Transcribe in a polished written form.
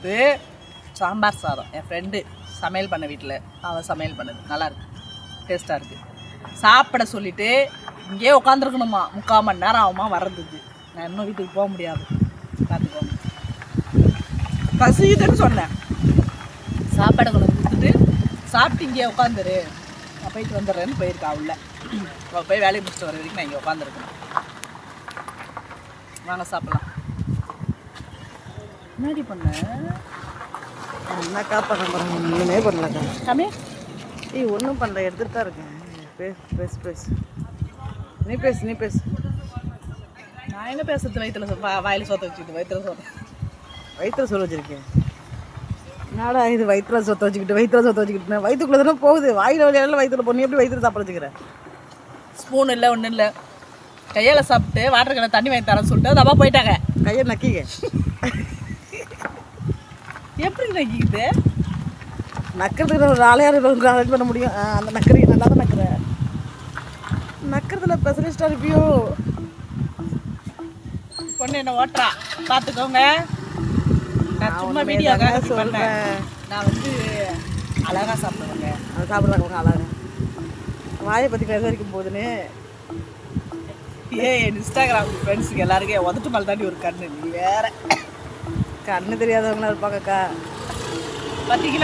கொடுத்து சாம்பார் சாதம் என் ஃப்ரெண்டு சமையல் பண்ண வீட்டில் அவன் சமையல் பண்ணது நல்லாயிருக்கு, டேஸ்ட்டாக இருக்குது. சாப்பிட சொல்லிவிட்டு இங்கேயே உட்காந்துருக்கணுமா, 3/4 மணி நேரம் ஆகுமா வர்றதுக்கு. நான் இன்னும் வீட்டுக்கு போக முடியாது, பார்த்துக்கோங்க. பசிக்குதுன்னு சொன்னேன், சாப்பாடு கொண்டு கொடுத்துட்டு சாப்பிட்டு இங்கேயே உட்காந்துரு, நான் போயிட்டு வந்துடுறேன்னு போயிருக்கா. உள்ள அவள் போய் வேலையை முடிச்சுட்டு வர வரைக்கும் நான் இங்கே உட்காந்துருக்கேன். வாங்க சாப்பிட்லாம். முன்னாடி பண்ண என்னக்கா பண்ண போகிறேன்? ஒன்றுமே பண்ணலக்கா. கம்மி ஒன்றும் பண்ணல, எடுத்துகிட்டு தான் இருக்கேன். பேசு நீ பேசு. நான் எங்கே பேசுறது? வாயில் சொத்த வச்சுக்கிட்டு வயிற்றுல சொல்ல வச்சுருக்கேன். என்னடா இது வயிற்றுல சொத்த வச்சுக்கிட்டு வயிற்றுக்குள்ளே தானே போகுது, வாயில் வழியால வயிற்றுல பொண்ணு எப்படி வயிற்றுல சாப்பிட வச்சுக்கிறேன்? ஸ்பூன் இல்லை, ஒன்றும் இல்லை, கையால் சாப்பிட்டு வாட்டர் கேன தண்ணி வாங்கி தரேன்னு சொல்லிட்டு தப்பா போயிட்டாங்க. கையை நக்கிங்க. எப்படி நக்கிக்குது? நக்கிறதுக்கு ஒரு ஆளையார் அரேஞ்ச் பண்ண முடியும். அந்த நக்கறி நல்லா தான் நக்கிறேன். நக்கிறதுல ஸ்பெஷலிஸ்டாக இருப்பியோ? பொண்ணு என்ன ஓட்டுறா, பார்த்துக்கோங்க. நான் சும்மா வீடியோக்காக சொல்கிறேன். நான் வந்து அழகாக சாப்பிடுவேங்க. அதை சாப்பிட்றாங்க அழகா. வாயை பற்றி பேச வரைக்கும் போதுன்னு என் இன்ஸ்டாகிராம் ஃப்ரெண்ட்ஸுக்கு எல்லாருக்கும் உதட்டு மேலே தாண்டி ஒரு கண்ணு. நீ வேற கண்ணு தெரியாதவங்களா இருப்பாங்கக்கா. பார்த்தீங்களா?